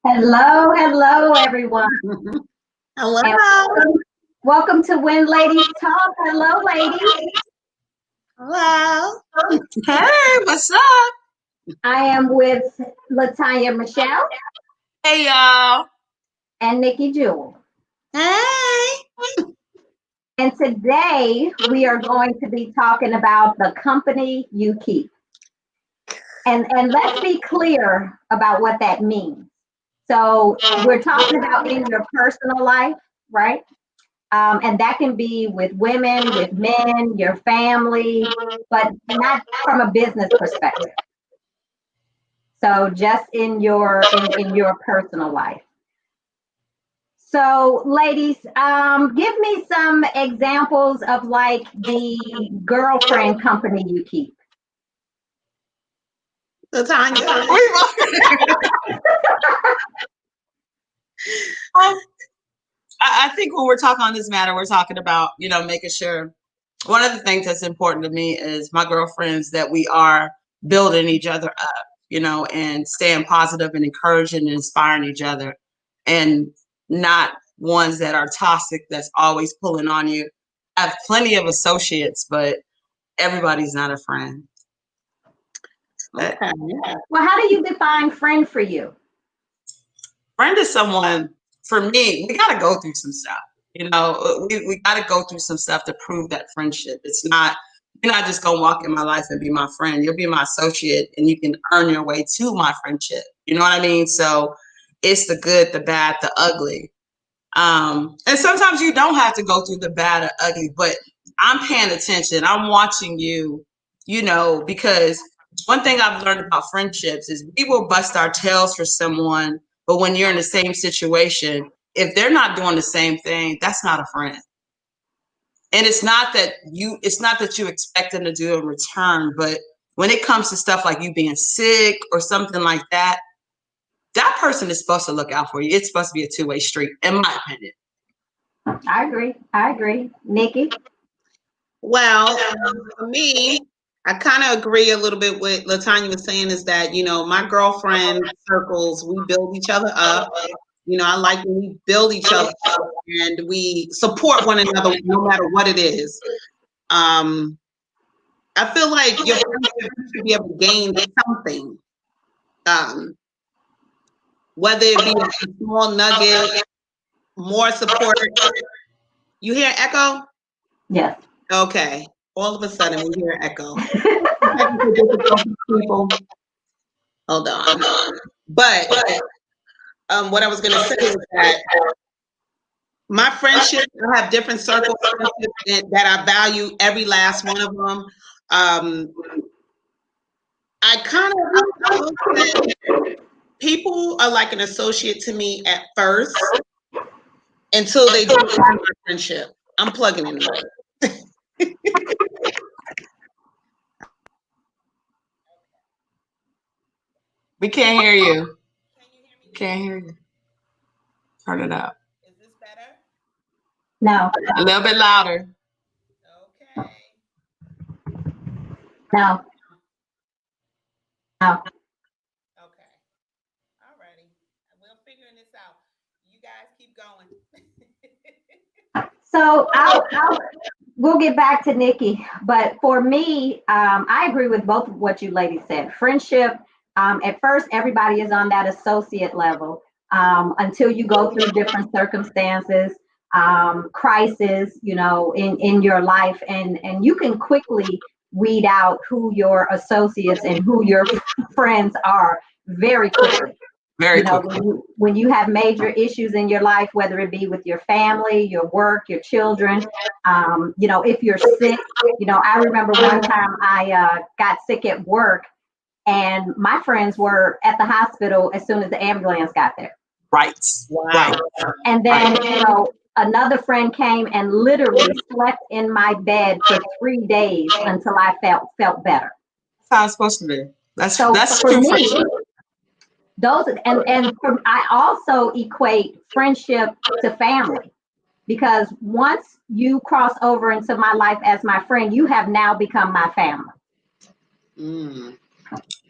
Hello, hello, everyone. Hello. Welcome to When Ladies Talk. Hello, ladies. Hello. Hey, what's up? I am with Latanya Michelle. Hey, y'all. And Nikki Jewel. Hey. And today we are going to be talking about the company you keep. And let's be clear about what that means. So we're talking about in your personal life, right? And that can be with women, with men, your family, but not from a business perspective. So just in your personal life. So ladies, give me some examples of like the girlfriend company you keep. Latanya. I think when we're talking on this matter, we're talking about, making sure one of the things that's important to me is my girlfriends that we are building each other up, and staying positive and encouraging and inspiring each other, and not ones that are toxic, that's always pulling on you. I have plenty of associates, but everybody's not a friend. Okay. Well, how do you define friend for you? Friend is someone, for me, we got to go through some stuff. We got to go through some stuff to prove that friendship. You're not just going to walk in my life and be my friend. You'll be my associate, and you can earn your way to my friendship. You know what I mean? So it's the good, the bad, the ugly. And sometimes you don't have to go through the bad or ugly, but I'm paying attention. I'm watching you, because one thing I've learned about friendships is we will bust our tails for someone, but when you're in the same situation, if they're not doing the same thing, that's not a friend. And it's not that you expect them to do in return, but when it comes to stuff like you being sick or something like that, that person is supposed to look out for you. It's supposed to be a two-way street, in my opinion. I agree. Nikki? Well, for me, I kind of agree a little bit with Latanya was saying, is that, my girlfriend circles, we build each other up. I like when we build each other up and we support one another no matter what it is. I feel like your friendship should be able to gain something. Whether it be a small nugget, more support. You hear echo? Yes. Okay. All of a sudden we hear echo. People. Hold on. But what I was going to say is that my friendships, I have different circles that I value every last one of them. I kind of people are like an associate to me at first until they do my friendship. I'm plugging in there. We can't hear you. Can't hear you. Turn it up. Is this better? No. A little bit louder. Okay. No. No. Okay. Alrighty. We're figuring this out. You guys keep going. So we'll get back to Nikki, but for me, I agree with both of what you ladies said. Friendship, at first, everybody is on that associate level until you go through different circumstances, crisis, in your life, and you can quickly weed out who your associates and who your friends are very quickly. Very quickly. When you have major issues in your life, whether it be with your family, your work, your children, if you're sick, I remember one time I got sick at work and my friends were at the hospital as soon as the ambulance got there. Right. Wow. And then, another friend came and literally slept in my bed for 3 days until I felt better. That's how it's supposed to be. That's for true me, friendship. I also equate friendship to family, because once you cross over into my life as my friend, you have now become my family.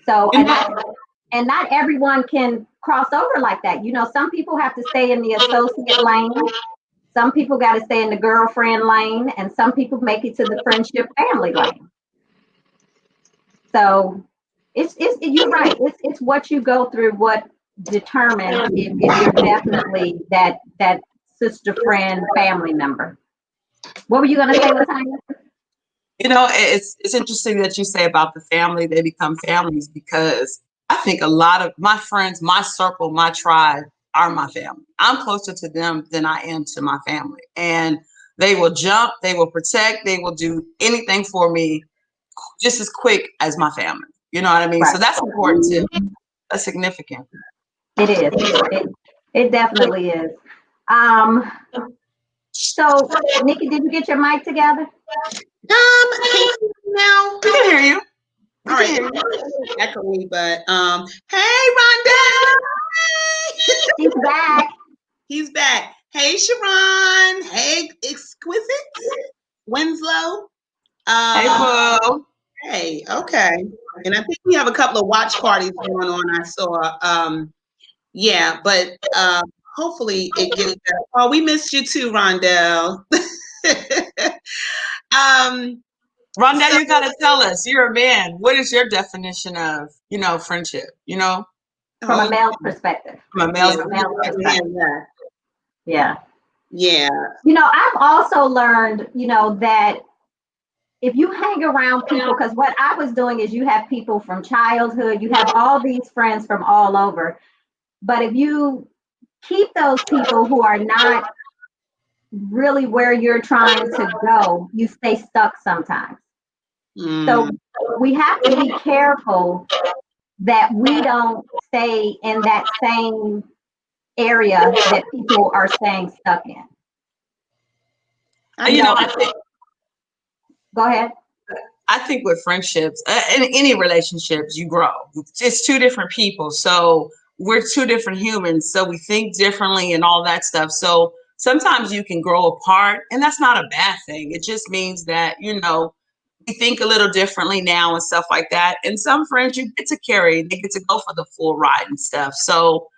So, and not everyone can cross over like that. Some people have to stay in the associate lane. Some people got to stay in the girlfriend lane, and some people make it to the friendship family lane. So you're right. It's what you go through, what determines if you're definitely that sister, friend, family member. What were you going to say, Latanya? It's interesting that you say about the family, they become families, because I think a lot of my friends, my circle, my tribe are my family. I'm closer to them than I am to my family. And they will jump, they will protect, they will do anything for me just as quick as my family. You know what I mean? Right. So that's important too. That's significant. It is. It definitely is. So, Nikki, did you get your mic together? Can you hear me now? We can hear you. All right. Echoey, but hey, Rondell. He's back. He's back. Hey, Sharon. Hey, Exquisite Winslow. Hey, Boo. Hey, okay. And I think we have a couple of watch parties going on. I saw. Yeah, but hopefully it gets better. Oh, we missed you too, Rondell. Rondell, you gotta tell us. You're a man. What is your definition of, friendship? From a male perspective. From a male perspective. Yeah. Yeah. I've also learned, that if you hang around people, because what I was doing is you have people from childhood, you have all these friends from all over. But if you keep those people who are not really where you're trying to go, you stay stuck sometimes. So we have to be careful that we don't stay in that same area that people are staying stuck in. I think. Go ahead. I think with friendships, in any relationships, you grow. It's two different people. So we're two different humans. So we think differently and all that stuff. So sometimes you can grow apart, and that's not a bad thing. It just means that, we think a little differently now and stuff like that. And some friends you get to carry, they get to go for the full ride and stuff. So,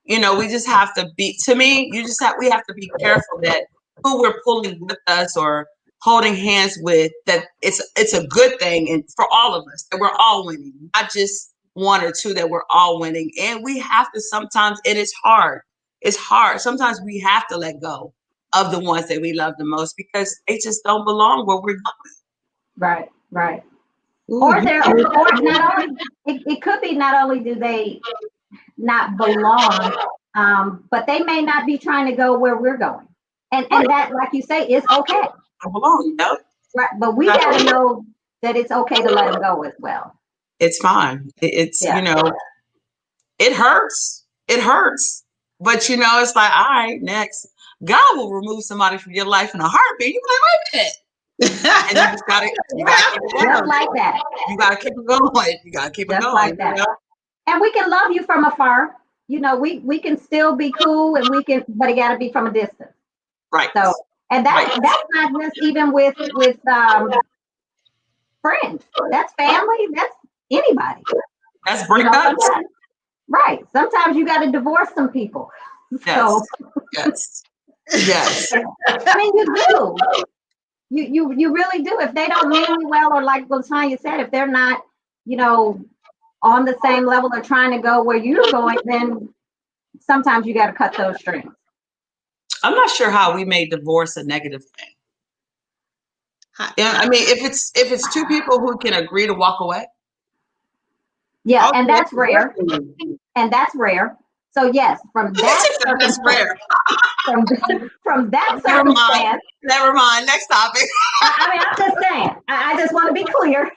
we just have to be, to me, we have to be careful that who we're pulling with us or holding hands with, that it's a good thing, and for all of us, that we're all winning, not just one or two, that we're all winning. And we have to sometimes, and it's hard. It's hard. Sometimes we have to let go of the ones that we love the most, because they just don't belong where we're going. Right. Or not only, it could be not only do they not belong, but they may not be trying to go where we're going. And that, like you say, is okay. Belong, Right, but we got to know that it's okay to let them go as well. It's fine. It's it hurts. It hurts. But it's like, all right, next. God will remove somebody from your life in a heartbeat. You be like, wait a minute. And you just gotta keep it going. Just like that. You gotta keep it going. You gotta keep it going. Like that. And we can love you from afar. We can still be cool, and but it gotta be from a distance. Right. So, and that's not just even with friends. That's family. That's anybody. That's breakups. Right. Sometimes you got to divorce some people. Yes. Yes. I mean, you do. You really do. If they don't mean you well, or like Latanya said, if they're not, on the same level or trying to go where you're going, then sometimes you got to cut those strings. I'm not sure how we made divorce a negative thing. I mean, if it's two people who can agree to walk away. Yeah, and that's rare. And that's rare. So yes, from that that's rare. from that circumstance. Never mind. Next topic. I mean, I'm just saying. I just want to be clear.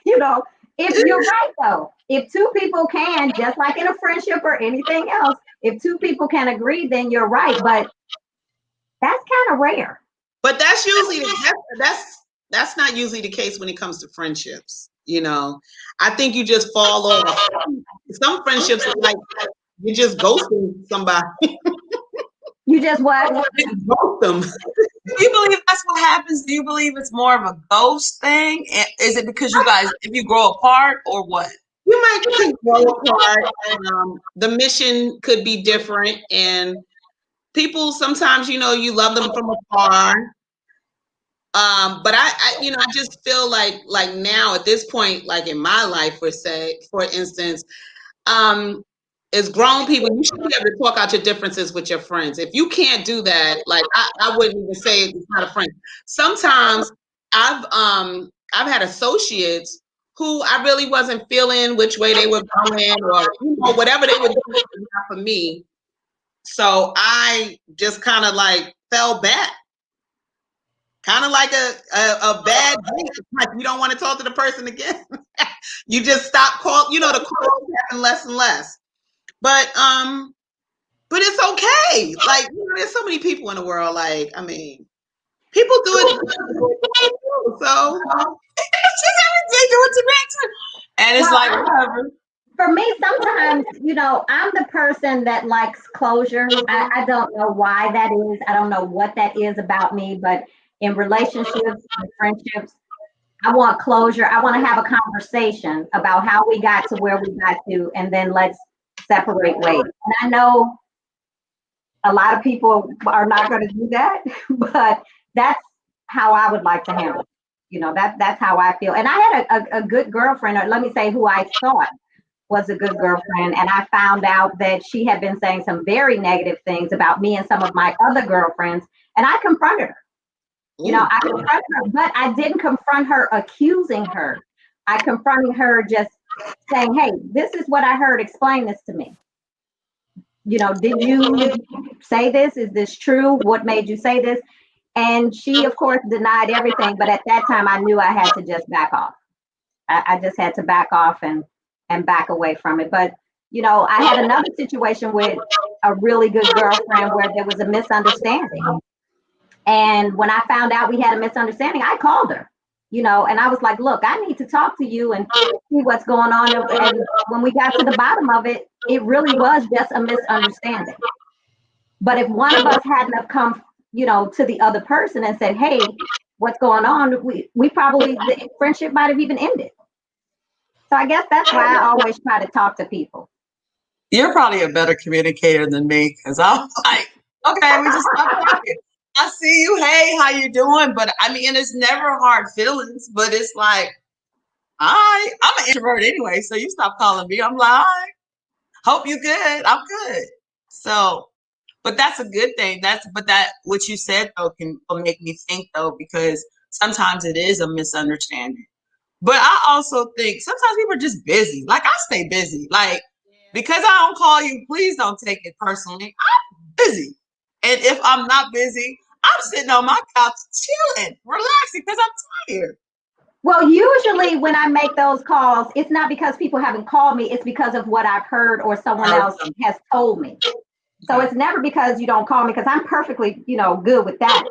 If you're right though, if two people can, just like in a friendship or anything else, if two people can agree, then you're right. But that's kind of rare. But that's usually that's not usually the case when it comes to friendships. You know, I think you just fall off. Some friendships are like you're just ghosting somebody. You just what? Ghost them. Do you believe that's what happens? Do you believe it's more of a ghost thing? Is it because you guys, if you grow apart, or what? You might grow apart. The mission could be different, and people sometimes, you know, you love them from afar. But I just feel like now at this point, like in my life, for instance, as grown people, you should be able to talk out your differences with your friends. If you can't do that, like I wouldn't even say it's not a friend. Sometimes I've had associates who I really wasn't feeling which way they were going, or whatever they were doing was not for me. So I just kind of like fell back. Kind of like a bad drink. Like you don't want to talk to the person again. You just stop calling, the calls happen less and less. But it's okay. Like, there's so many people in the world. Like, I mean, people do it. So They do it to me too. And it's like whatever. For me, sometimes, I'm the person that likes closure. I don't know why that is. I don't know what that is about me, but in relationships and friendships, I want closure. I want to have a conversation about how we got to where we got to, and then let's separate ways. And I know a lot of people are not going to do that, but that's how I would like to handle it. That's how I feel. And I had a good girlfriend, or let me say who I thought was a good girlfriend, and I found out that she had been saying some very negative things about me and some of my other girlfriends, and I confronted her. I confronted her, but I didn't confront her accusing her. I confronted her just saying, hey, this is what I heard. Explain this to me. Did you say this? Is this true? What made you say this? And she, of course, denied everything. But at that time, I knew I had to just back off. I just had to back off and back away from it. But, I had another situation with a really good girlfriend where there was a misunderstanding. And when I found out we had a misunderstanding, I called her, and I was like, look, I need to talk to you and see what's going on. And when we got to the bottom of it, it really was just a misunderstanding. But if one of us hadn't have come, to the other person and said, hey, what's going on? We probably, the friendship might have even ended. So I guess that's why I always try to talk to people. You're probably a better communicator than me, because I'm like, okay, we just stop talking. I see you. Hey, how you doing? But I mean, it's never hard feelings, but it's like, I'm an introvert anyway. So you stop calling me. I'm like, all right, hope you good. I'm good. So, but that's a good thing. But what you said though will make me think though, because sometimes it is a misunderstanding. But I also think sometimes people are just busy. Like I stay busy. Like, because I don't call you, please don't take it personally. I'm busy. And if I'm not busy, I'm sitting on my couch chilling, relaxing, because I'm tired. Well, usually when I make those calls, it's not because people haven't called me. It's because of what I've heard or someone else has told me. So it's never because you don't call me, because I'm perfectly, good with that.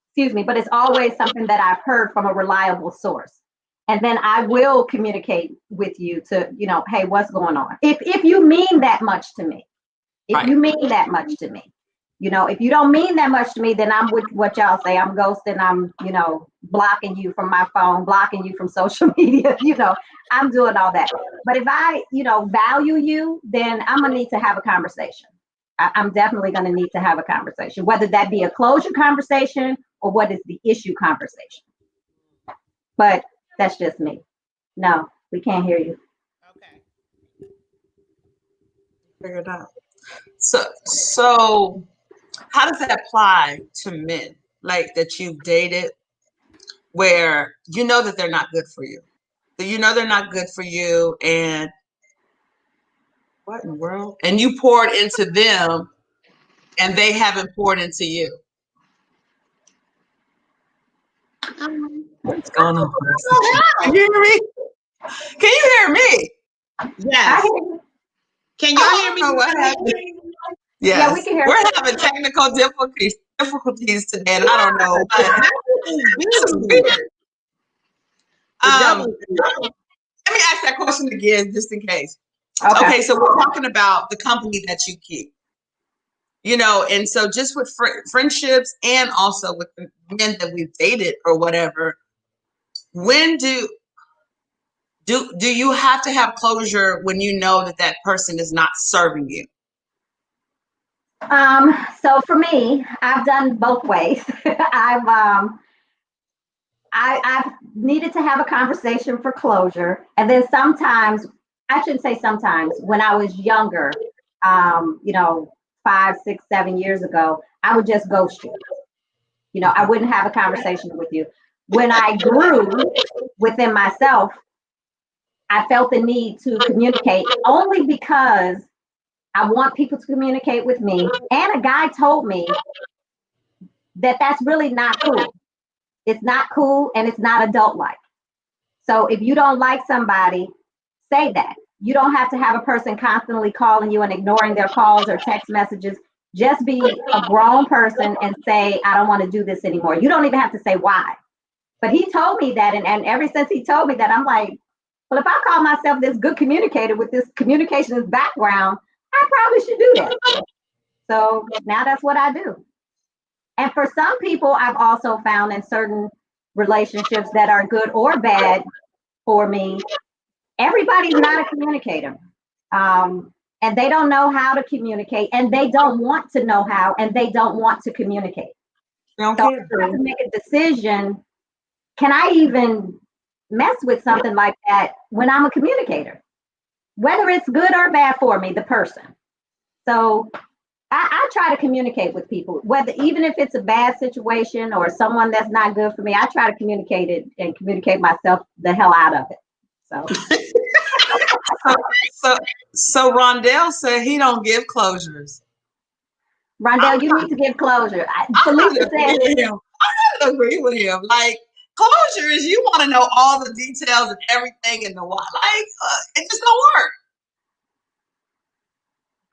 Excuse me. But it's always something that I've heard from a reliable source. And then I will communicate with you to, hey, what's going on? If you mean that much to me, if you mean that much to me. If you don't mean that much to me, then I'm with what y'all say. I'm ghosting. I'm, blocking you from my phone, blocking you from social media. I'm doing all that. But if I, value you, then I'm going to need to have a conversation. I'm definitely going to need to have a conversation, whether that be a closure conversation or what is the issue conversation. But that's just me. No, we can't hear you. Okay. Figure it out. So how does that apply to men, like that you've dated, where you know that they're not good for you? They're not good for you, and what in the world? And you poured into them, and they haven't poured into you. What's going on? Can you hear me? Can you hear me? Yes. Can y'all hear me? I don't know what happened. Yes. Yeah, we can hear We're you. having technical difficulties today, and I don't know. This is The weird. devil is Let me ask that question again, just in case. Okay. Okay, so we're talking about the company that you keep. You know, and so just with friendships and also with the men that we've dated or whatever, when do you have to have closure when you know that that person is not serving you? So for me, I've done both ways. I've needed to have a conversation for closure, and then sometimes, I shouldn't say sometimes, when I was younger, you know, 5, 6, 7 years ago, I would just ghost you. You know, I wouldn't have a conversation with you. When I grew within myself, I felt the need to communicate only because I want people to communicate with me. And a guy told me that that's really not cool. It's not cool and it's not adult like. So if you don't like somebody, say that. You don't have to have a person constantly calling you and ignoring their calls or text messages. Just be a grown person and say, I don't want to do this anymore. You don't even have to say why. But he told me that. And ever since he told me that, I'm like, well, if I call myself this good communicator with this communications background, I probably should do that. So now that's what I do. And for some people, I've also found in certain relationships that are good or bad for me, everybody's not a communicator. And they don't know how to communicate, and they don't want to know how, and they don't want to communicate. So I have to make a decision. Can I even mess with something like that when I'm a communicator? Whether it's good or bad for me, the person. So I try to communicate with people, whether even if it's a bad situation or someone that's not good for me, I try to communicate it and communicate myself the hell out of it. So Rondell said he don't give closures. Rondell, you need to give closure. Felicia said, I agree with him. Like, closure is you want to know all the details and everything and the why. Like, it just don't work.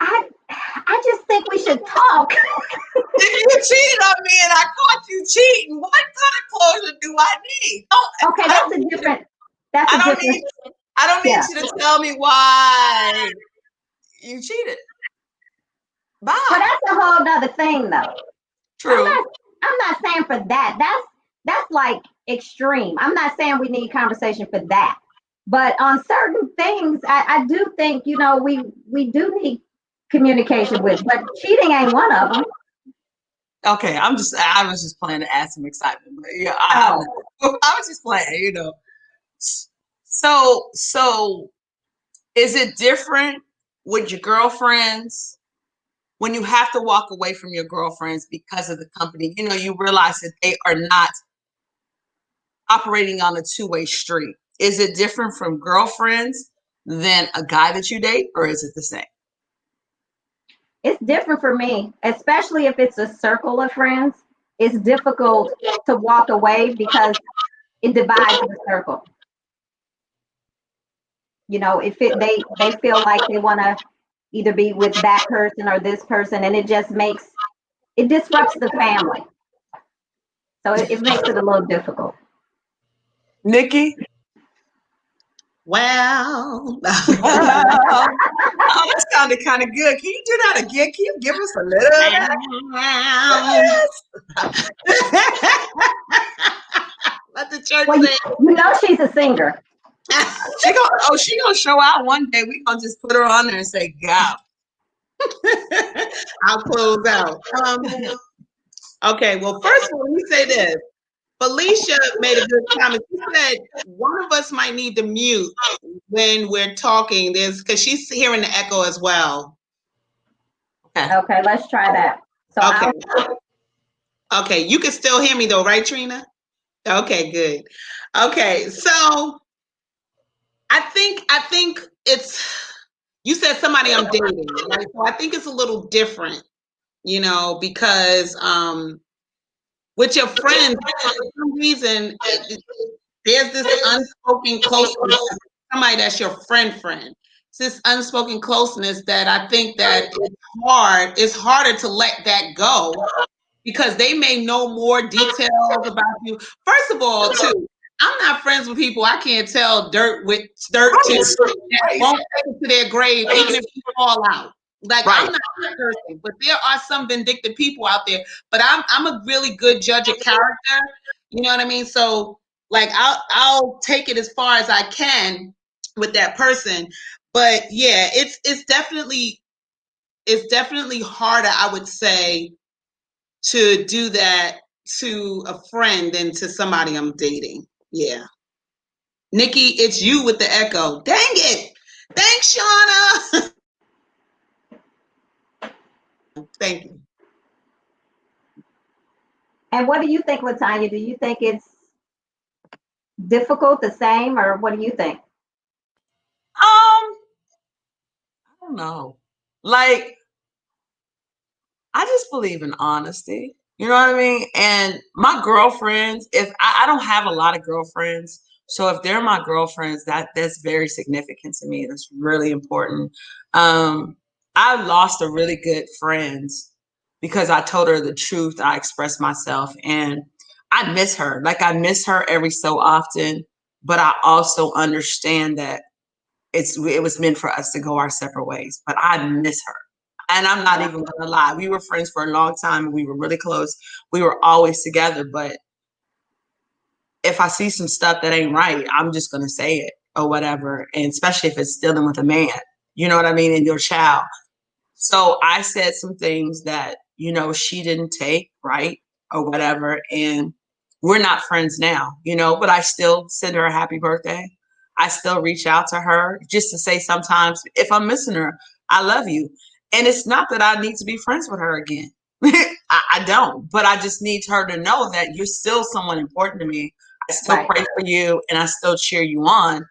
I just think we should talk. If you cheated on me and I caught you cheating, what kind of closure do I need? Okay, that's a different. I don't need you to tell me why you cheated. Bye. But that's a whole nother thing, though. True. I'm not saying for that. That's like extreme. I'm not saying we need conversation for that. But on certain things, I do think, you know, we do need communication with, but cheating ain't one of them. Okay, I was just playing to add some excitement, but yeah, I was just playing, you know. So is it different with your girlfriends when you have to walk away from your girlfriends because of the company? You know, you realize that they are not operating on a two-way street. Is it different from girlfriends than a guy that you date, or is it the same? It's different for me, especially if it's a circle of friends. It's difficult to walk away because it divides the circle. You know, if they feel like they want to either be with that person or this person, and it disrupts the family. So it makes it a little difficult. Nikki? Well, Oh, that sounded kind of good. Can you do that again? Can you give us a little of that? Let the church Well, say. you know she's a singer. She gonna show out one day. We gonna just put her on there and say, "Go." I'll close out. Okay. Well, first of all, let me say this. Felicia made a good comment. She said one of us might need to mute when we're talking. Because she's hearing the echo as well. Okay, let's try that. So okay, you can still hear me though, right, Trina? Okay, good. Okay, so I think it's, you said somebody I'm dating, right? So I think it's a little different, you know, because with your friends, for some reason, there's this unspoken closeness. somebody that's your friend. It's this unspoken closeness that I think that it's harder to let that go because they may know more details about you. First of all, too, I'm not friends with people I can't tell dirt to that won't take it to their grave, even if you fall out. Like I'm not that person, but there are some vindictive people out there. But I'm a really good judge of character. You know what I mean? So like I'll take it as far as I can with that person. But yeah, it's definitely harder, I would say, to do that to a friend than to somebody I'm dating. Yeah. Nikki, it's you with the echo. Dang it. Thanks, Shauna. Thank you. And what do you think, Latanya? Do you think it's difficult, the same, or what do you think? I don't know. Like, I just believe in honesty. You know what I mean? And my girlfriends, if I don't have a lot of girlfriends, so if they're my girlfriends, that's very significant to me. That's really important. I lost a really good friend because I told her the truth. I expressed myself, and I miss her. Like I miss her every so often, but I also understand that it was meant for us to go our separate ways. But I miss her. And I'm not even gonna lie. We were friends for a long time and we were really close. We were always together. But if I see some stuff that ain't right, I'm just gonna say it or whatever. And especially if it's dealing with a man, you know what I mean, and your child. So I said some things that, she didn't take right or whatever. And we're not friends now, but I still send her a happy birthday. I still reach out to her just to say sometimes if I'm missing her, I love you. And it's not that I need to be friends with her again. I don't, but I just need her to know that you're still someone important to me. I still pray for you and I still cheer you on,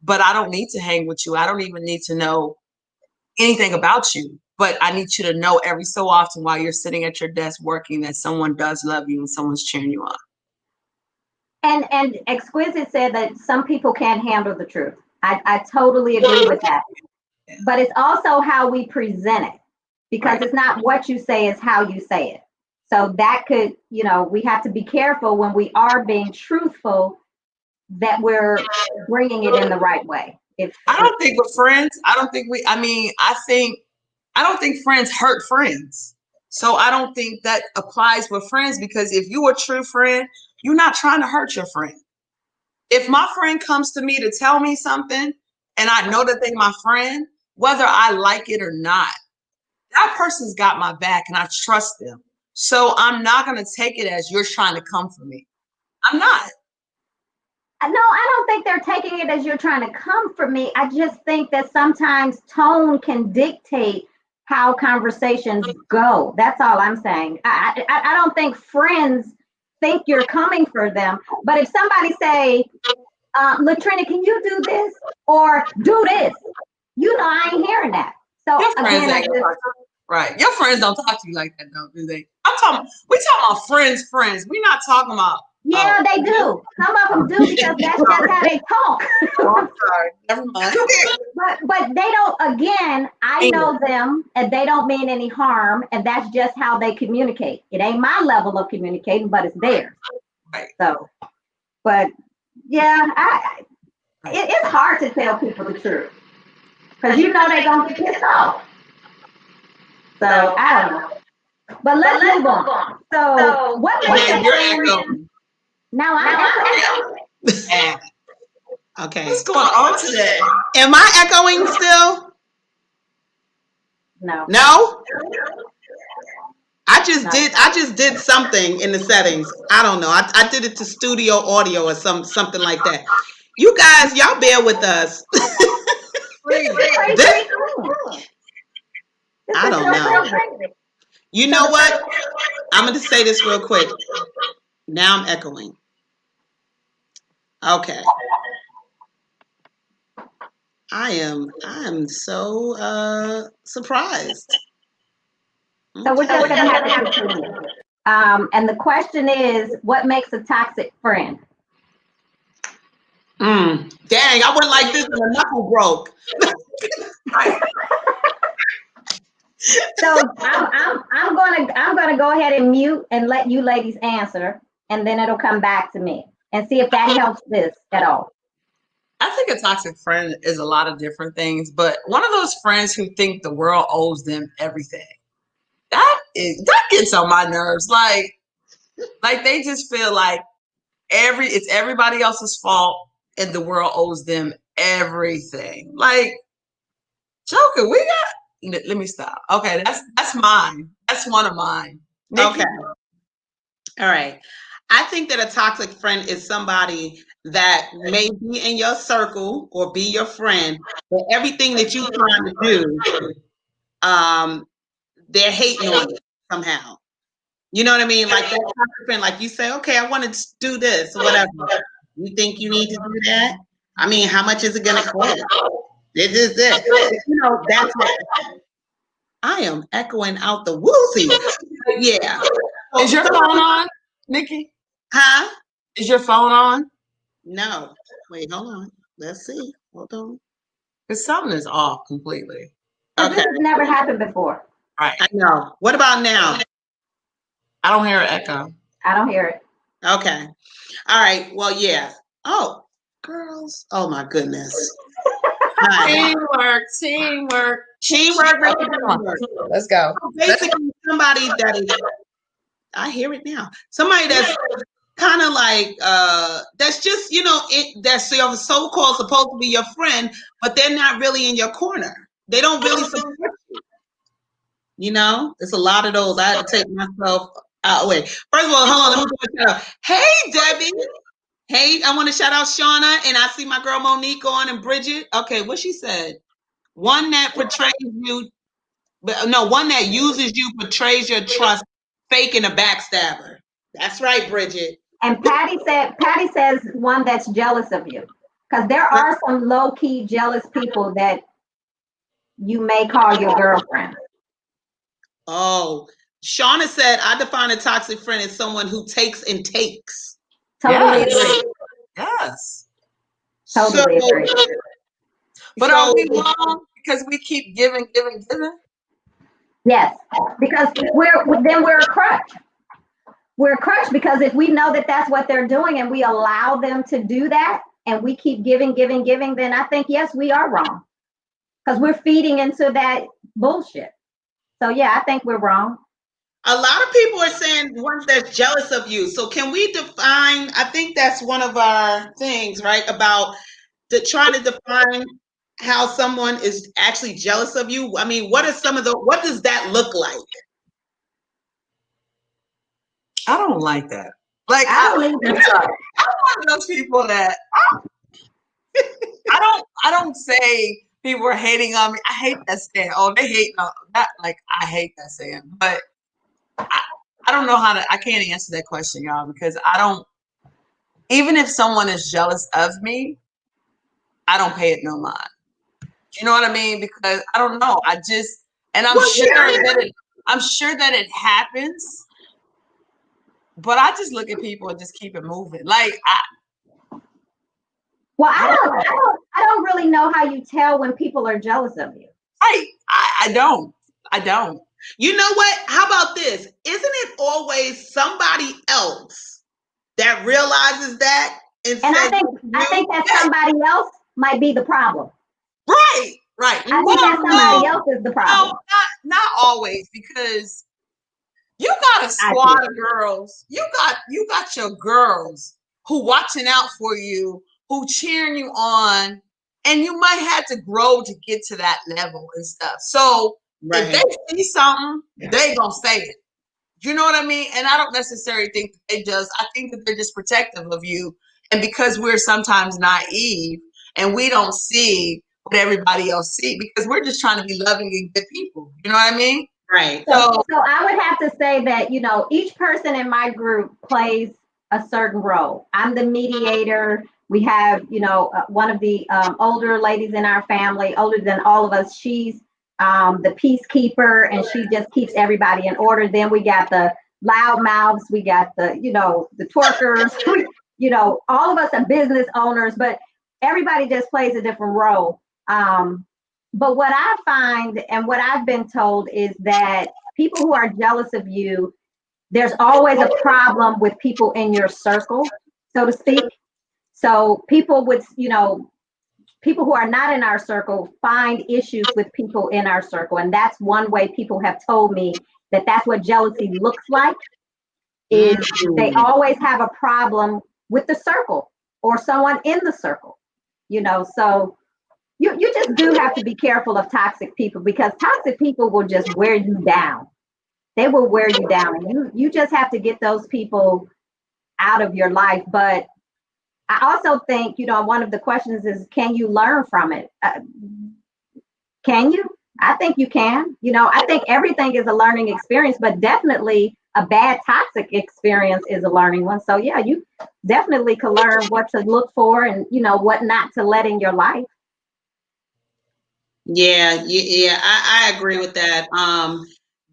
but I don't need to hang with you. I don't even need to know anything about you, but I need you to know every so often while you're sitting at your desk working that someone does love you and someone's cheering you on. And Exquisite said that some people can't handle the truth. I totally agree with that. Yeah. But it's also how we present it, because it's not what you say, it's how you say it. So that could, we have to be careful when we are being truthful that we're bringing it in the right way. I don't think with friends, I don't think friends hurt friends. So I don't think that applies with friends, because if you're a true friend, you're not trying to hurt your friend. If my friend comes to me to tell me something and I know that they're my friend, whether I like it or not, that person's got my back and I trust them. So I'm not going to take it as you're trying to come for me. I'm not. No, I don't think they're taking it as you're trying to come for me. I just think that sometimes tone can dictate how conversations go. That's all I'm saying. I don't think friends think you're coming for them. But if somebody say, Latrina, can you do this? Or do this? I ain't hearing that. So again, right. Your friends don't talk to you like that, though, do they? We talking about friends. We're not talking about. Yeah, they do. Some of them do, because that's just how they talk. Oh, I'm sorry. Never mind. But they don't, again, I know them and they don't mean any harm, and that's just how they communicate. It ain't my level of communicating, but it's theirs. Right. So, but yeah, it's hard to tell people the truth, because they're going to get pissed off. So, I don't know. But let's move on. So what makes it? Now I'm echoing. Okay. What's going on today? Am I echoing still? No. No? I just did something in the settings. I don't know. I did it to studio audio or something like that. You guys, y'all bear with us. I don't know. You know what? I'm going to say this real quick. Now I'm echoing. Okay. I am so surprised. So we're just gonna have to continue. And the question is, what makes a toxic friend? Dang, I went like this and the knuckle broke. So I'm gonna go ahead and mute and let you ladies answer, and then it'll come back to me and see if that helps this at all. I think a toxic friend is a lot of different things, but one of those friends who think the world owes them everything. That gets on my nerves. Like they just feel like it's everybody else's fault and the world owes them everything. Like, Joker, let me stop. Okay, that's mine. That's one of mine. Nikki? Okay. All right. I think that a toxic friend is somebody that may be in your circle or be your friend, but everything that you're trying to do, they're hating on it somehow. You know what I mean? Like that toxic friend, like you say, okay, I want to do this or whatever. You think you need to do that? I mean, how much is it going to cost? This is it. You know, that's what I am echoing out the woozy. Yeah. Is your phone on, Nikki? Huh? Is your phone on? No. Wait, hold on. Let's see. Hold on. Because something is off completely. Okay. This has never happened before. Right. I know. What about now? I don't hear an echo. I don't hear it. Okay. All right. Well, yeah. Oh, girls. Oh my goodness. Teamwork. Let's go. Basically, somebody that is, I hear it now. Somebody that's kind of like, that's just, you know, that's your so-called supposed to be your friend, but they're not really in your corner. They don't really support you. You know, it's a lot of those. I had to take myself out. Wait, first of all, hold on. Let me do a shout out. Hey, Debbie. Hey, I want to shout out Shauna, and I see my girl Monique on and Bridget. Okay, what she said. One that portrays you, but no, one that uses you, betrays your trust, fake and a backstabber. That's right, Bridget. And Patty says one that's jealous of you. Because there are some low-key jealous people that you may call your girlfriend. Oh, Shauna said, I define a toxic friend as someone who takes and takes. Totally agree. Yes. Totally agree. But are we wrong because we keep giving? Yes, because we're a crutch. We're a crutch because if we know that that's what they're doing and we allow them to do that and we keep giving, then I think, yes, we are wrong because we're feeding into that bullshit. So, yeah, I think we're wrong. A lot of people are saying ones that's jealous of you. So can we define, I think that's one of our things, right? About trying to define how someone is actually jealous of you. I mean, what does that look like? I don't like that. Like I'm one of those people that I don't say people are hating on me. I hate that saying. Oh, they hate that. Like I hate that saying. But I don't know I can't answer that question, y'all, because even if someone is jealous of me, I don't pay it no mind. You know what I mean? Because I don't know. I'm sure that it happens. But I just look at people and just keep it moving. Like I don't really know how you tell when people are jealous of you. I don't. You know what? How about this? Isn't it always somebody else that realizes that? And I think that somebody else might be the problem. Right. I think that somebody else is the problem. No, not always, because you got a squad of girls. You got your girls who watching out for you, who cheering you on, and you might have to grow to get to that level and stuff. So if they see something, they gonna say it. You know what I mean? And I don't necessarily think that they just. I think that they're just protective of you, and because we're sometimes naive and we don't see what everybody else see, because we're just trying to be loving and good people. You know what I mean? Right. So I would have to say that, you know, each person in my group plays a certain role. I'm the mediator. We have, you know, one of the older ladies in our family, older than all of us. She's the peacekeeper, and she just keeps everybody in order. Then we got the loud mouths. We got the, you know, the twerkers. You know, all of us are business owners, but everybody just plays a different role. But what I find and what I've been told is that people who are jealous of you, there's always a problem with people in your circle, so to speak. So people would, people who are not in our circle find issues with people in our circle. And that's one way people have told me that that's what jealousy looks like, is they always have a problem with the circle or someone in the circle, so you just do have to be careful of toxic people, because toxic people will just wear you down. They will wear you down, and you just have to get those people out of your life. But I also think, one of the questions is, can you learn from it? Can you? I think you can. I think everything is a learning experience, but definitely a bad toxic experience is a learning one. So yeah, you definitely can learn what to look for and, what not to let in your life. Yeah, I agree with that.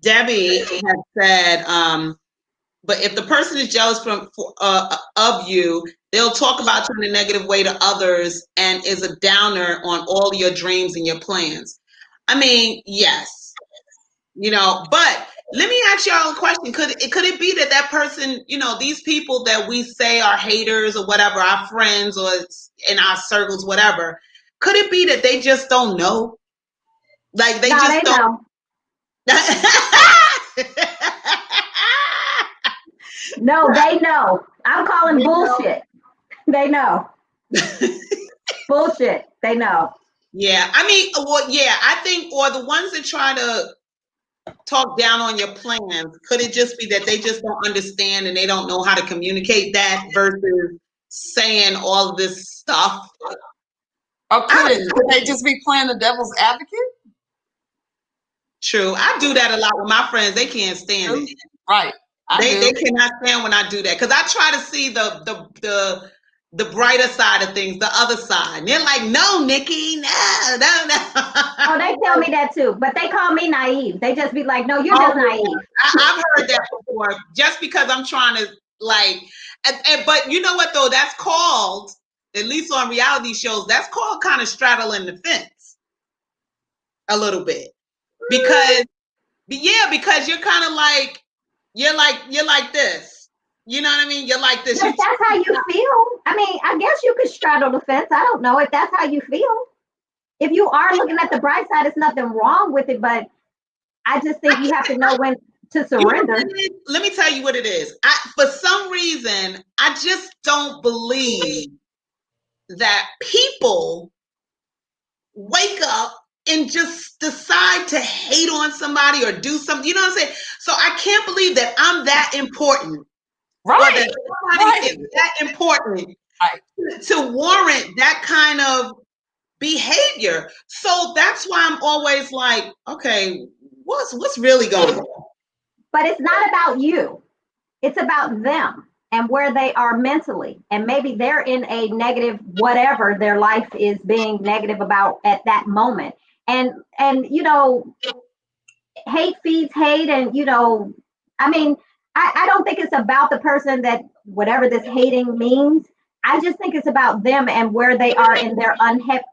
Debbie had said, but if the person is jealous of you, they'll talk about you in a negative way to others and is a downer on all your dreams and your plans. I mean, yes, but let me ask y'all a question. Could it be that person, these people that we say are haters or whatever, our friends or in our circles, whatever, could it be that they just don't know? Like they just don't. No, they know. I'm calling bullshit. They know. Bullshit. They know. Yeah, I mean, well, yeah, I think, or the ones that try to talk down on your plans, could it just be that they just don't understand and they don't know how to communicate that versus saying all this stuff? Or could they just be playing the devil's advocate? True. I do that a lot with my friends. They can't stand it. Right. They cannot stand when I do that, because I try to see the brighter side of things, the other side. And they're like, no, Nikki, no. Oh, they tell me that too, but they call me naive. They just be like, no, you're just naive. I've heard that before, just because I'm trying to but you know what though? That's called, at least on reality shows, that's called kind of straddling the fence a little bit. Because you're kind of like, you're like this. You know what I mean? You're like this. But that's how you feel. I mean, I guess you could straddle the fence. I don't know if that's how you feel. If you are looking at the bright side, there's nothing wrong with it. But I just think you have to know when to surrender. Let me tell you what it is. For some reason, I just don't believe that people wake up and just decide to hate on somebody or do something. You know what I'm saying? So I can't believe that I'm that important. Right. Or that somebody is that important to warrant that kind of behavior. So that's why I'm always like, okay, what's really going on? But it's not about you. It's about them and where they are mentally. And maybe they're in a negative, whatever their life is being negative about at that moment. And hate feeds hate. And, I mean, I don't think it's about the person, that whatever this hating means. I just think it's about them and where they are in their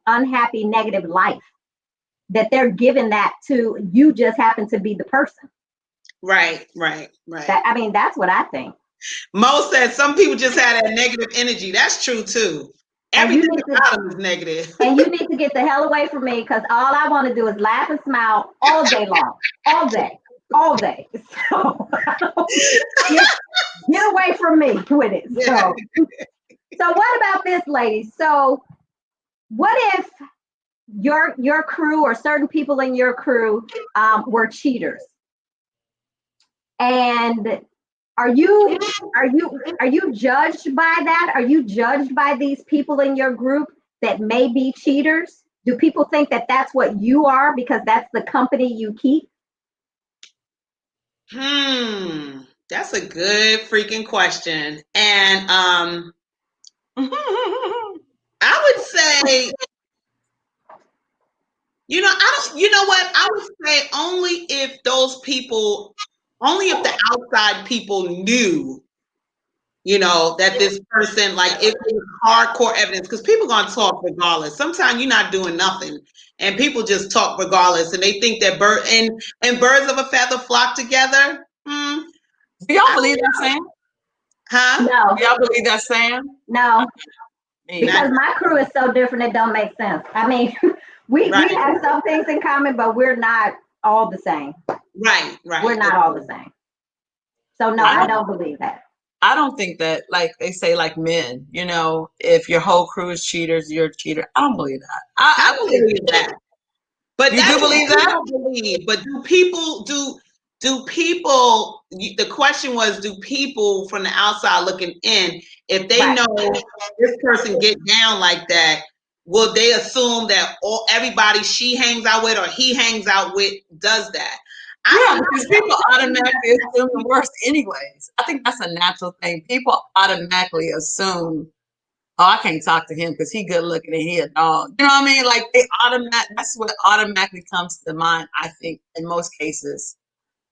unhappy, negative life, that they're giving that to you. Just happen to be the person. Right. That's what I think. Mo said some people just have that negative energy. That's true too. Everything about them is negative. And you need to get the hell away from me, because all I want to do is laugh and smile all day long. All day. So get away from me with it. So what about this, ladies? So what if your crew or certain people in your crew were cheaters? And are you judged by that? Are you judged by these people in your group that may be cheaters? Do people think that that's what you are because that's the company you keep? That's a good freaking question. And I would say, I would say only if the outside people knew you know, that this person, like, if it was hardcore evidence, because people gonna talk regardless. Sometimes you're not doing nothing, and people just talk regardless, and they think that birds of a feather flock together. Do y'all believe that saying? Huh? No, Do y'all believe that saying? no, Me because neither. my crew is so different, it don't make sense. I mean, we Right. have some things in common, but we're not all the same. Right. We're not all the same. So no, I don't believe that. I don't think that, like they say, like men, you know, if your whole crew is cheaters, you're a cheater. I don't believe that. I believe that. But You that's do believe what that? people believe. But do people? The question was, do people from the outside looking in, if they Right. know this person get down like that, will they assume that everybody she hangs out with or he hangs out with does that? Yeah, because people automatically assume the worst anyways. I think that's a natural thing. People automatically assume, oh, I can't talk to him because he good looking and he a dog. You know what I mean? Like that's what automatically comes to mind, I think, in most cases.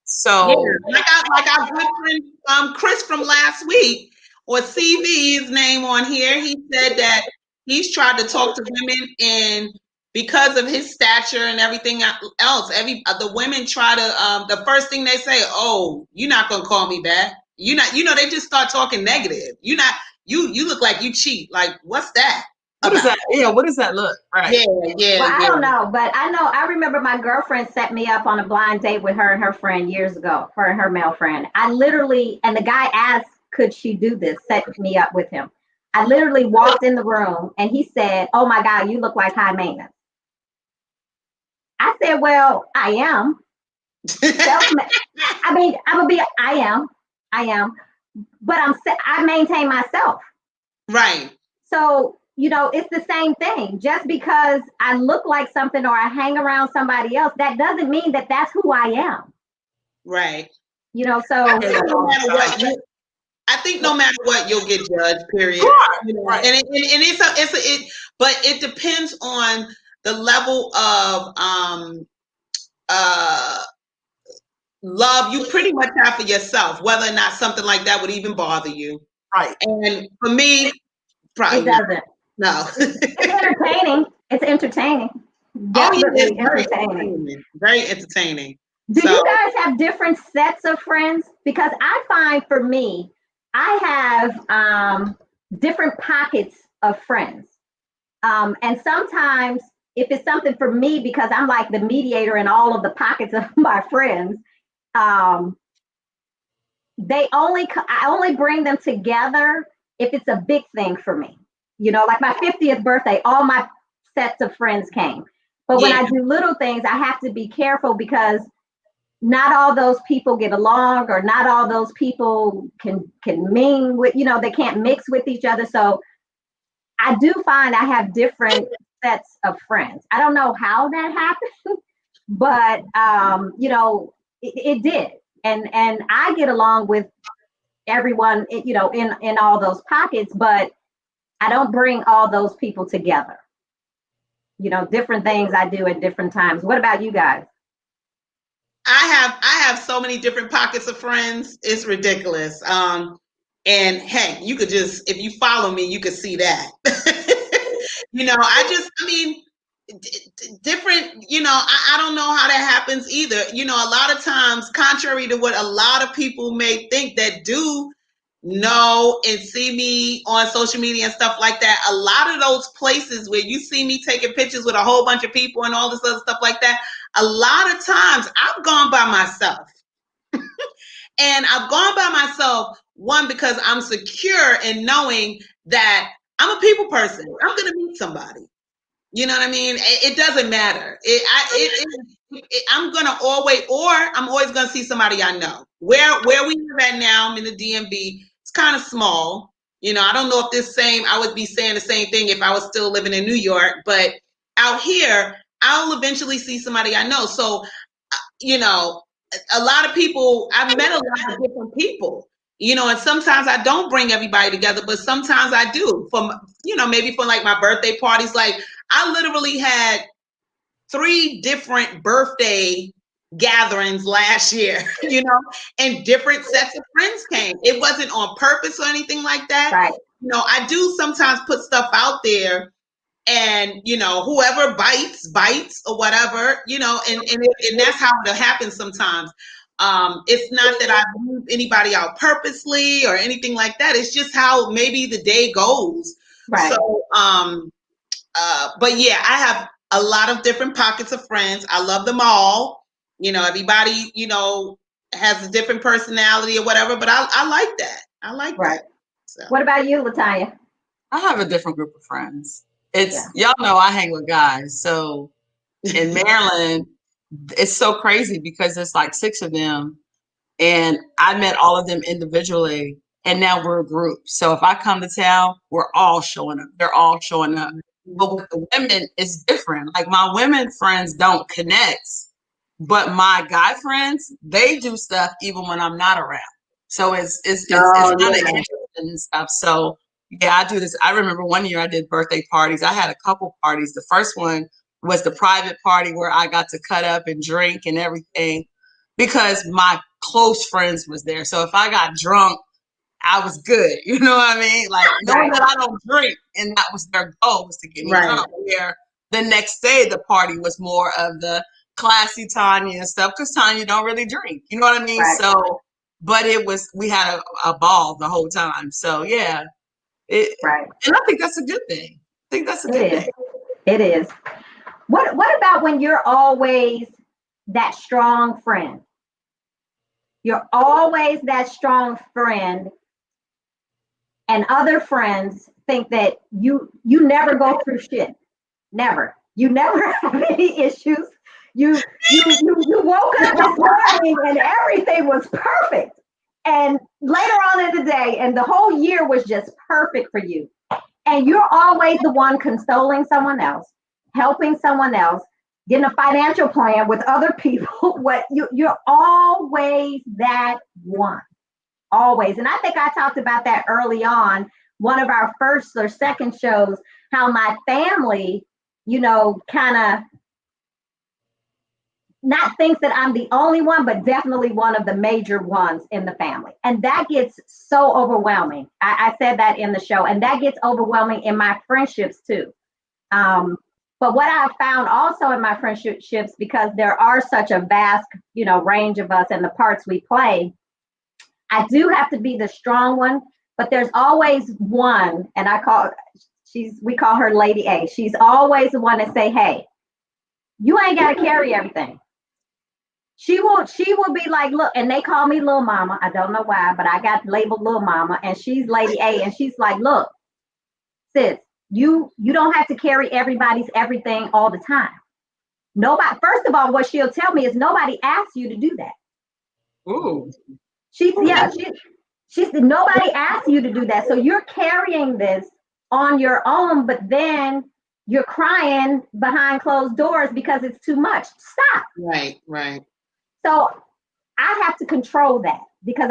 So yeah, like our good friend Chris from last week, or CV, his name on here, he said that he's tried to talk to women, and because of his stature and everything else, the women try to the first thing they say, oh, you're not gonna call me back. You're not, you know, they just start talking negative. You're not, you look like you cheat. Like, what's that? what is that? Yeah, what does that look? Right. Yeah. Well, I don't know, but I remember my girlfriend set me up on a blind date with her and her friend years ago, her and her male friend. I literally, and the guy asked, could she do this, set me up with him. I literally walked in the room and he said, oh my God, you look like high maintenance. I said, well, I am. I mean, I am, but I maintain myself. Right. So, you know, it's the same thing. Just because I look like something or I hang around somebody else, that doesn't mean that that's who I am. Right. You know, so I think no matter what, you'll get judged. Period. Sure. You know? Right. And but it depends on the level of love you pretty much have for yourself, whether or not something like that would even bother you. Right. And for me, probably it doesn't. No. It's entertaining. It's entertaining. Definitely entertaining. Very entertaining. Do you guys have different sets of friends? Because I find for me, I have different pockets of friends. And sometimes if it's something for me, because I'm like the mediator in all of the pockets of my friends, I only bring them together if it's a big thing for me. You know, like my 50th birthday, all my sets of friends came. But when I do little things, I have to be careful because not all those people get along, or not all those people can ming with, you know, they can't mix with each other. So I do find I have different sets of friends. I don't know how that happened, but you know, it did. And I get along with everyone, you know, in all those pockets, but I don't bring all those people together. You know, different things I do at different times. What about you guys? I have so many different pockets of friends. It's ridiculous. And hey, you could just, if you follow me, you could see that. You know, different, you know, I don't know how that happens either. You know, a lot of times, contrary to what a lot of people may think that do know and see me on social media and stuff like that, a lot of those places where you see me taking pictures with a whole bunch of people and all this other stuff like that, a lot of times I've gone by myself. And I've gone by myself, one, because I'm secure in knowing that I'm a people person. I'm going to meet somebody. You know what I mean? It doesn't matter. I'm gonna I'm always gonna see somebody I know. Where we live at now, I'm in the DMV. It's kind of small. You know, I don't know if I would be saying the same thing if I was still living in New York. But out here, I'll eventually see somebody I know. So, you know, a lot of people. I've met a lot of different people. You know, and sometimes I don't bring everybody together, but sometimes I do. Maybe for like my birthday parties, like. I literally had 3 different birthday gatherings last year, and different sets of friends came. It wasn't on purpose or anything like that. Right. I do sometimes put stuff out there, and whoever bites or whatever, and that's how it happens sometimes. It's not that I move anybody out purposely or anything like that. It's just how maybe the day goes. Right. So, but yeah, I have a lot of different pockets of friends. I love them all. Everybody, has a different personality or whatever, but I like that. I like that. So. What about you, Latanya? I have a different group of friends. Y'all know I hang with guys. So in Maryland, it's so crazy because it's like 6 of them, and I met all of them individually, and now we're a group. So if I come to town, we're all showing up. They're all showing up. But with the women, it's different. Like my women friends don't connect, but my guy friends, they do stuff even when I'm not around. So it's kind of interesting and stuff. So yeah, I do this. I remember one year I did birthday parties. I had a couple parties. The first one was the private party where I got to cut up and drink and everything because my close friends was there. So if I got drunk, I was good. You know what I mean? Like knowing that I don't drink, and that was their goal, was to get me drunk. Where the next day the party was more of the classy Tanya and stuff, because Tanya don't really drink. You know what I mean? Right. So, but we had a ball the whole time. So yeah. Right. And I think that's a good thing. I think that's a good thing. It is. What about when you're always that strong friend? You're always that strong friend, and other friends think that you never go through shit. Never. You never have any issues. You woke up this morning and everything was perfect. And later on in the day, and the whole year was just perfect for you. And you're always the one consoling someone else, helping someone else, getting a financial plan with other people. You're always that one. Always. And I think I talked about that early on, one of our first or second shows, how my family, kind of not thinks that I'm the only one, but definitely one of the major ones in the family. And that gets so overwhelming. I said that in the show, and that gets overwhelming in my friendships too. But what I've found also in my friendships, because there are such a vast, range of us and the parts we play, I do have to be the strong one, but there's always one, and we call her Lady A. She's always the one that say, hey, you ain't got to carry everything. She will be like, look, and they call me Little Mama. I don't know why, but I got labeled Little Mama, and she's Lady A, and she's like, look, sis, you don't have to carry everybody's everything all the time. Nobody, first of all, what she'll tell me is nobody asked you to do that. Ooh. She said nobody asked you to do that. So you're carrying this on your own, but then you're crying behind closed doors because it's too much. Stop. Right. So I have to control that because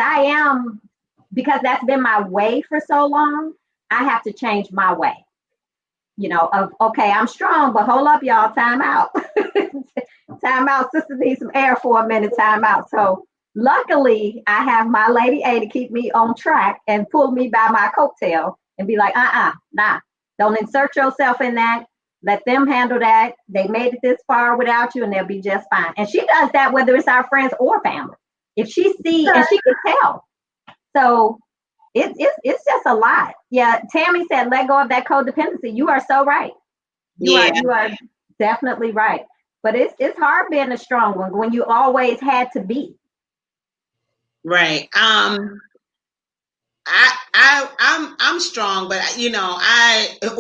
that's been my way for so long. I have to change my way, okay, I'm strong, but hold up, y'all, time out. Time out. Sister needs some air for a minute, time out. So luckily I have my Lady A to keep me on track and pull me by my coattail and be like, nah, don't insert yourself in that. Let them handle that. They made it this far without you, and they'll be just fine. And she does that whether it's our friends or family. If she sees, and she can tell. So it's just a lot. Yeah, Tammy said, let go of that codependency. You are so right. You are definitely right. But it's hard being a strong one when you always had to be. Right. I'm strong, but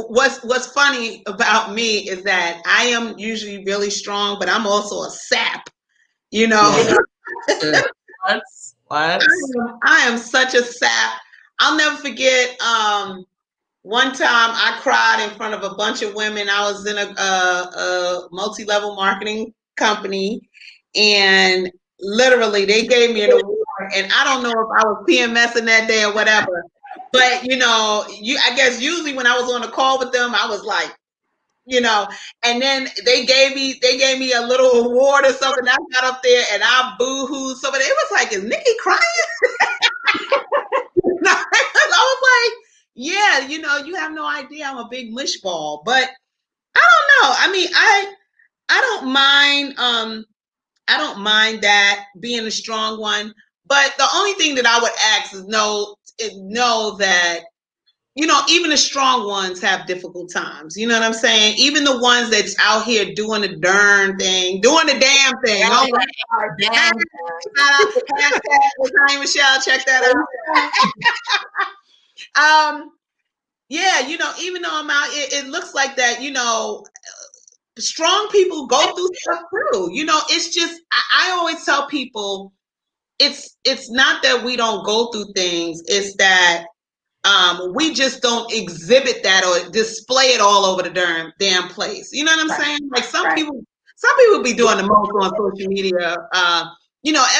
what's funny about me is that I am usually really strong, but I'm also a sap. What? I am such a sap. I'll never forget. One time I cried in front of a bunch of women. I was in a multi-level marketing company, and literally they gave me an award. And I don't know if I was PMSing that day or whatever, but I guess usually when I was on a call with them, I was like you know. And then they gave me a little award or something. I got up there and I boo-hooed. So, but it was like, is Nikki crying? I was like, yeah, you have no idea. I'm a big mush ball, but I don't know. I mean, I don't mind. I don't mind that being a strong one. But the only thing that I would ask is know that, even the strong ones have difficult times. You know what I'm saying? Even the ones that's out here doing the darn thing, doing the damn thing. Oh my God. Hashtag Latanya Michelle, check that out. Yeah, even though I'm out, it looks like that, strong people go through stuff too. It's just, I always tell people, it's not that we don't go through things, it's that we just don't exhibit that or display it all over the damn place. You know what I'm saying? Like some people be doing the most on social media.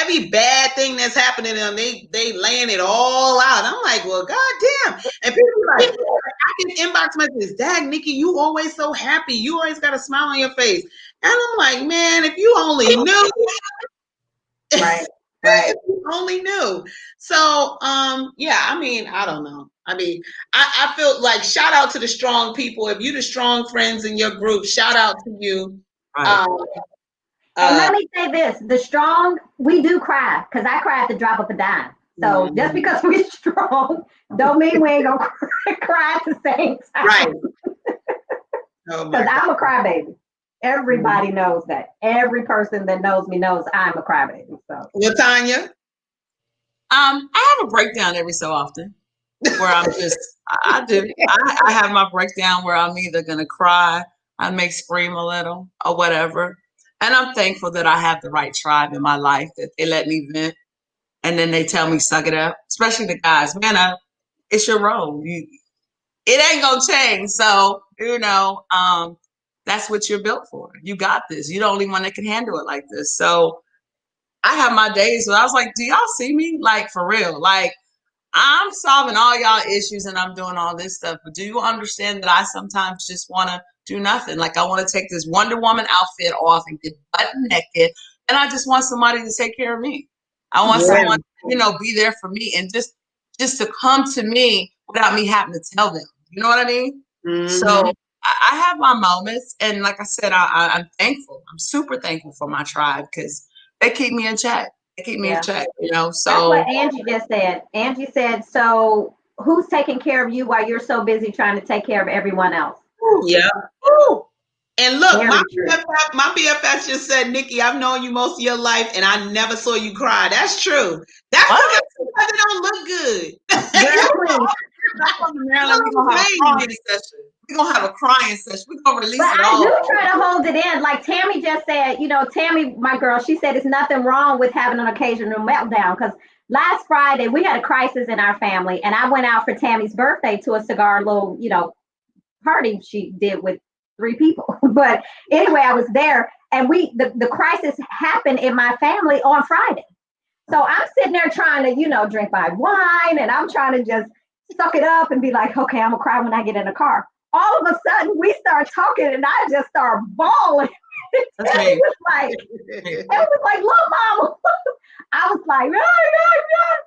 Every bad thing that's happening to them, they laying it all out. I'm like, well, goddamn. And people be like, I can inbox messages, Dag, Nikki, you always so happy. You always got a smile on your face. And I'm like, man, if you only knew. Right. If you only knew. So, yeah, I mean, I don't know. I mean, I feel like shout out to the strong people. If you're the strong friends in your group, shout out to you. Right. And let me say this, the strong, we do cry, because I cry at the drop of a dime. So just because we're strong, don't mean we ain't gonna cry at the same time. Right. Because I'm a crybaby. Everybody knows that. Every person that knows me knows I'm a crybaby. So, Latanya? I have a breakdown every so often where I'm just, I do. I have my breakdown where I'm either going to cry, I may scream a little or whatever. And I'm thankful that I have the right tribe in my life, that they let me vent. And then they tell me, suck it up, especially the guys. Man, it's your role. It ain't going to change. So, that's what you're built for. You got this. You're the only one that can handle it like this. So I have my days where I was like, do y'all see me? Like, for real. Like, I'm solving all y'all issues and I'm doing all this stuff. But do you understand that I sometimes just want to do nothing? Like, I want to take this Wonder Woman outfit off and get butt naked. And I just want somebody to take care of me. I want someone, be there for me and just to come to me without me having to tell them. You know what I mean? Mm-hmm. So I have my moments. And like I said, I'm thankful. I'm super thankful for my tribe because they keep me in check. They keep me in check, so. That's what Angie just said. Angie said, so who's taking care of you while you're so busy trying to take care of everyone else? Yeah. Ooh. And look, my BFF just said, Nikki, I've known you most of your life and I never saw you cry. That's true. That's because it don't look good. We're going to have a crying session. We're going to release it I all. do try to hold it in. Like Tammy just said, Tammy, my girl, she said it's nothing wrong with having an occasional meltdown because last Friday we had a crisis in our family and I went out for Tammy's birthday to a cigar little, party she did with 3 people. But anyway, I was there and the crisis happened in my family on Friday. So I'm sitting there trying to, drink my wine and I'm trying to just suck it up and be like, okay, I'm gonna cry when I get in the car. All of a sudden we start talking and I just start bawling. It was like, look, mama. I was like,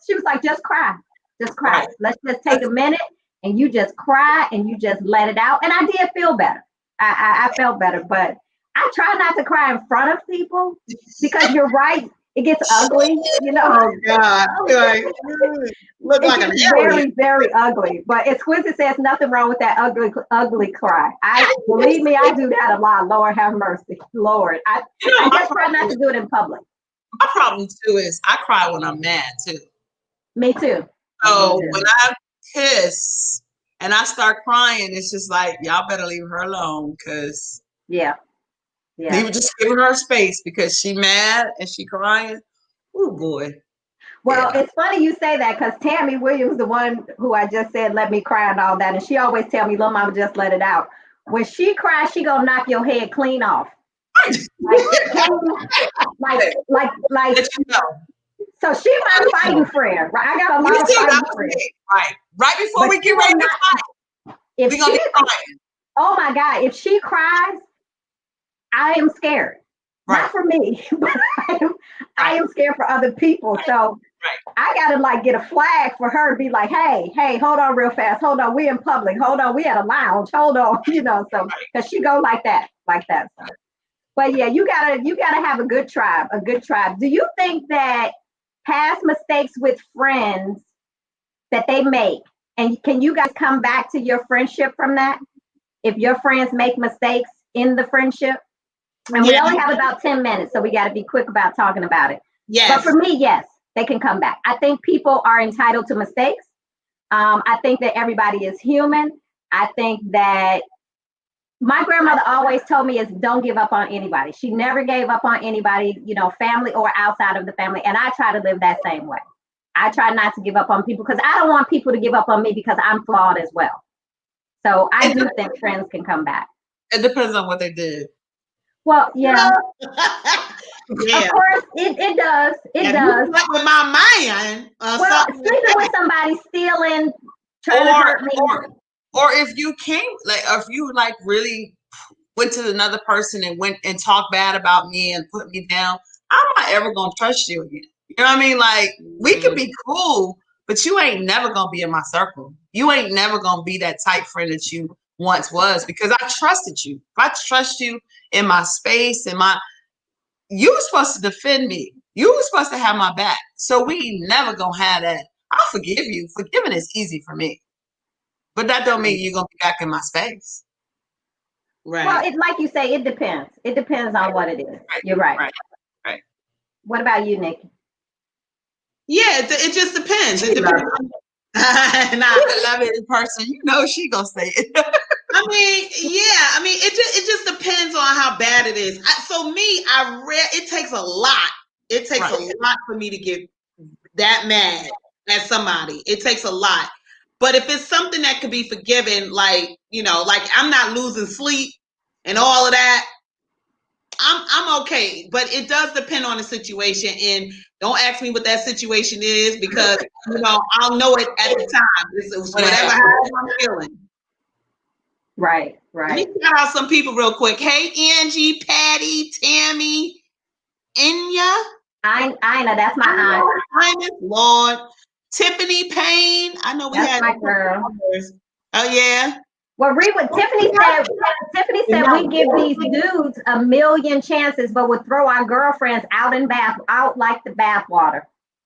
she was like, just cry. Just cry. Right. Let's just take a minute and you just cry and you just let it out. And I did feel better. I felt better, but I try not to cry in front of people because you're right. It gets ugly, Oh God! Look like a very, very ugly. But Exquisite says nothing wrong with that ugly cry. Believe me, I do that a lot. Lord have mercy, Lord. I just try not to do it in public. My problem too is I cry when I'm mad too. Me too. So when I'm pissed and I start crying, it's just like y'all better leave her alone, because he was just giving her space because she mad and she crying. Oh boy. Well, it's funny you say that because Tammy Williams, the one who I just said let me cry and all that, and she always tell me, little mama, just let it out. When she cries, she gonna knock your head clean off. like So she my fighting friend, right? I got a lot of fighting friends. Right before we get ready to fight, If we're gonna be crying. oh my God, if she cries, I am scared. Right. Not for me, but I am scared for other people. So I gotta like get a flag for her to be like, hey, hold on real fast. Hold on, we in public. Hold on, we at a lounge. Hold on, so because she go like that. So. But yeah, you gotta have a good tribe. Do you think that past mistakes with friends that they make, and can you guys come back to your friendship from that? If your friends make mistakes in the friendship? And we only have about 10 minutes, so we got to be quick about talking about it. Yes. But for me, yes, they can come back. I think people are entitled to mistakes. I think that everybody is human. I think that my grandmother always told me is don't give up on anybody. She never gave up on anybody, family or outside of the family. And I try to live that same way. I try not to give up on people because I don't want people to give up on me because I'm flawed as well. So I do think friends can come back. It depends on what they did. Well, yeah. Yeah. Of course, it does. It does. With my mind. Well, sleeping with somebody, stealing, trying to hurt me. Or if you really went to another person and went and talked bad about me and put me down, I'm not ever gonna trust you again. You know what I mean? Like we could be cool, but you ain't never gonna be in my circle. You ain't never gonna be that tight friend that you once was because I trusted you. If I trust you in my space, you were supposed to defend me. You were supposed to have my back. So we never gonna have that. I'll forgive you. Forgiving is easy for me. But that don't mean you're gonna be back in my space. Right. Well, like you say, it depends. It depends on what it is. Right. You're right. Right. What about you, Nikki? Yeah, it just depends. It depends. I love it in person. She gonna say it. It just depends on how bad it is. It takes a lot. It takes a lot for me to get that mad at somebody. It takes a lot. But if it's something that could be forgiven, like I'm not losing sleep and all of that, I'm okay. But it does depend on the situation. And don't ask me what that situation is because I'll know it at the time. It's whatever I'm feeling. Right. Let me shout out some people real quick. Hey, Angie, Patty, Tammy, Inya. Ina, that's my aunt. Ina, Lord. Tiffany Payne. I know that's my girl. Oh, yeah. Well, read what Tiffany said. Tiffany said we give these dudes a million chances, but would throw our girlfriends out like the bathwater.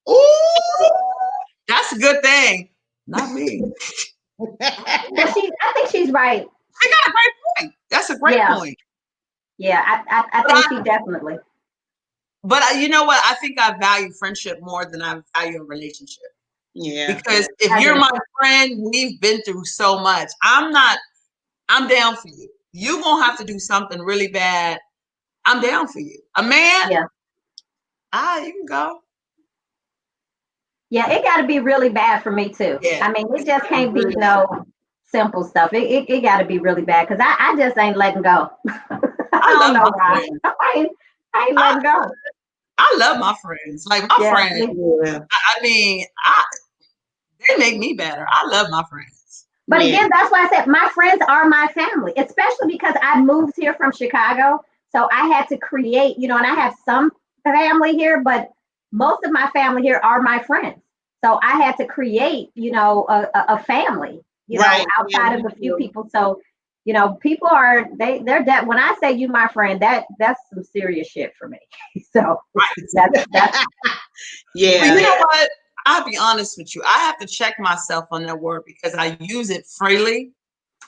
Ooh, that's a good thing. Not me. I think she's right. I got a great point. That's a great point. Yeah, I think she definitely. But you know what? I think I value friendship more than I value a relationship. Yeah. Because if you're my friend, we've been through so much. I'm down for you. You're going to have to do something really bad. I'm down for you. A man? Yeah. You can go. Yeah, it got to be really bad for me too. Yeah. I mean, it just can't be simple stuff. It got to be really bad because I just ain't letting go. I don't know why. I ain't letting go. I love my friends. Like my friends. Yeah. They make me better. I love my friends. But again, that's why I said my friends are my family, especially because I moved here from Chicago. So I had to create, and I have some family here, but most of my family here are my friends. So I had to create, a family, outside of a few people. So, people are, they're dead. When I say you, my friend, that's some serious shit for me. So that's yeah. But you know what? I'll be honest with you. I have to check myself on that word because I use it freely.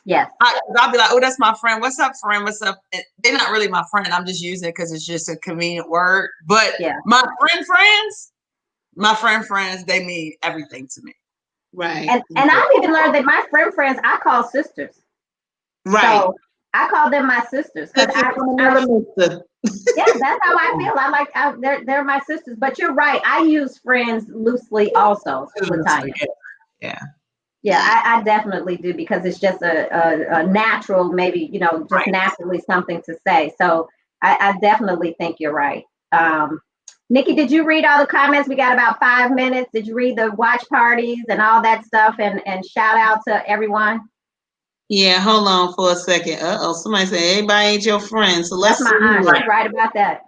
Yes. I'll be like, oh, that's my friend. What's up, friend? What's up? They're not really my friend. I'm just using it because it's just a convenient word. But my friends, they mean everything to me. Right. And I've even learned that my friends, I call sisters. Right. So I call them my sisters. Yeah, that's how I feel. They're my sisters. But you're right. I use friends loosely also, Latanya. Yeah, I definitely do because it's just a natural, maybe, just naturally something to say. So I definitely think you're right. Nikki, did you read all the comments? We got about 5 minutes. Did you read the watch parties and all that stuff and shout out to everyone? Yeah, hold on for a second. Somebody said everybody ain't your friend. So let's That's my aunt. see. She's right about that.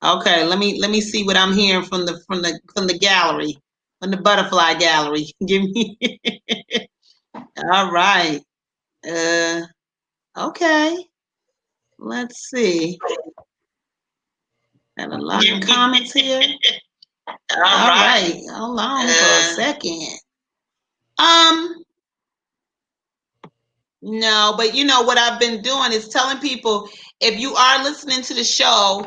Okay, let me see what I'm hearing from the gallery, from the butterfly gallery. Give me. All right. Okay. Let's see. Got a lot of comments here. All right. Hold on for a second. No, but you know what I've been doing is telling people, if you are listening to the show,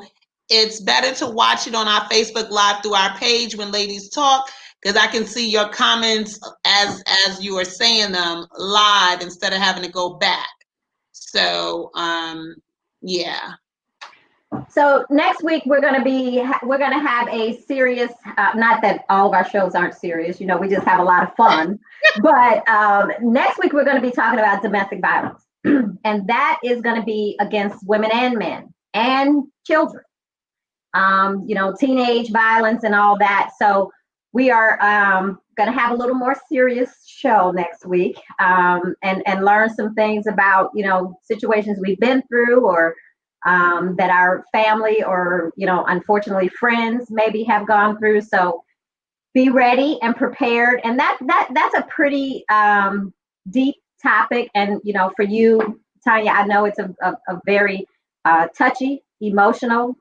it's better to watch it on our Facebook Live through our page when ladies talk, because I can see your comments as you are saying them live instead of having to go back. So yeah. So next week we're going to have a serious, not that all of our shows aren't serious, you know, we just have a lot of fun, but next week we're going to be talking about domestic violence, and that is going to be against women and men and children, you know, teenage violence and all that. So we are going to have a little more serious show next week, and learn some things about, you know, situations we've been through, or that our family, or, you know, unfortunately friends maybe have gone through. So be ready and prepared. And that's a pretty deep topic. And, you know, for you, Tanya, I know it's a very touchy, emotional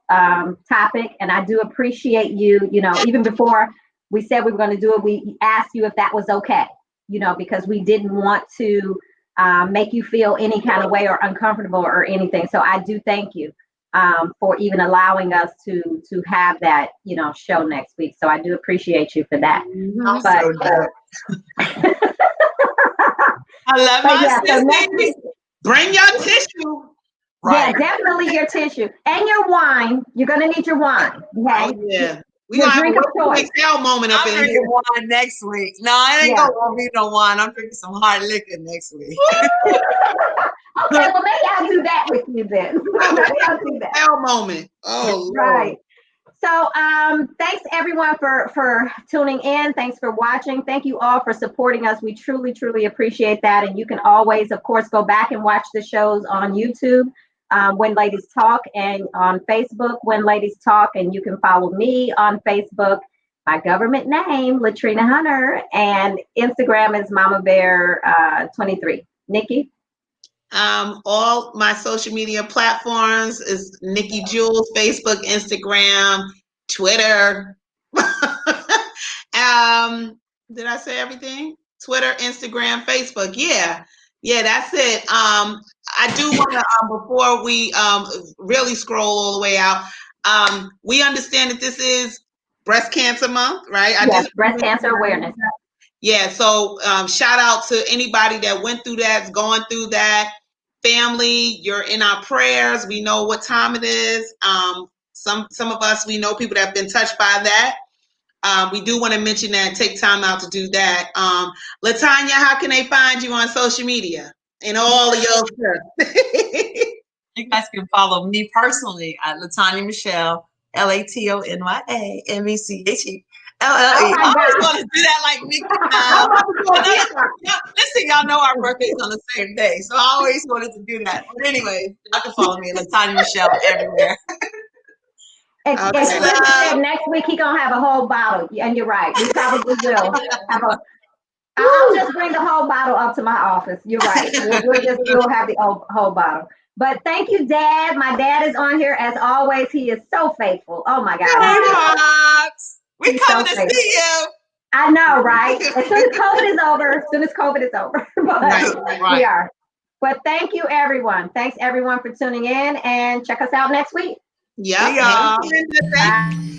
topic. And I do appreciate you, you know, even before we said we were going to do it, we asked you if that was okay, you know, because we didn't want to make you feel any kind of way or uncomfortable or anything. So I do thank you for even allowing us to have that, you know, show next week. So I do appreciate you for that. I'm But, so dope. I love my yeah, so next week, Bring your tissue. yeah, definitely your tissue and your wine. You're gonna need your wine. Okay. Oh, yeah. We Your gonna have drink a of Wilson choice. McHale moment up I'm in drinking here. wine next week. No, I ain't Yeah. gonna be no wine. I'm drinking some hard liquor next week. Okay, well maybe I'll do that with you then. Maybe I'll do that. McHale moment. Oh, Right. So thanks everyone for tuning in. Thanks for watching. Thank you all for supporting us. We truly, truly appreciate that. And you can always, of course, go back and watch the shows on YouTube, When Ladies Talk, and on Facebook, When Ladies Talk. And you can follow me on Facebook, my government name, Latrina Hunter, and Instagram is Mama Bear 23. Nikki? All my social media platforms is Nikki Jules, Facebook, Instagram, Twitter. Did I say everything? Twitter, Instagram, Facebook. Yeah, that's it. I do want to, before we really scroll all the way out, we understand that this is Breast Cancer Month, right? Yes, breast cancer awareness. Yeah, so shout out to anybody that went through that, going through that. Family, you're in our prayers. We know what time it is. Some of us, we know people that have been touched by that. We do want to mention that. Take time out to do that. Latanya, how can they find you on social media and all of your stuff? You guys can follow me personally at Latanya Michelle, LATONYA MECHE. LLE. I always want to do that like Nikki now. Listen, y'all know our birthdays on the same day, so I always wanted to do that. But anyway, y'all can follow me, Latanya Michelle, everywhere. And said next week he gonna have a whole bottle, and you're right. We probably will have a. I'll just bring the whole bottle up to my office. You're right. We'll have the whole bottle. But thank you, Dad. My dad is on here as always. He is so faithful. Oh my God. Hey, Pops. We coming to see you. I know, right? As soon as COVID is over. But right. We are. But thank you, everyone. Thanks, everyone, for tuning in, and check us out next week. Yeah. Bye.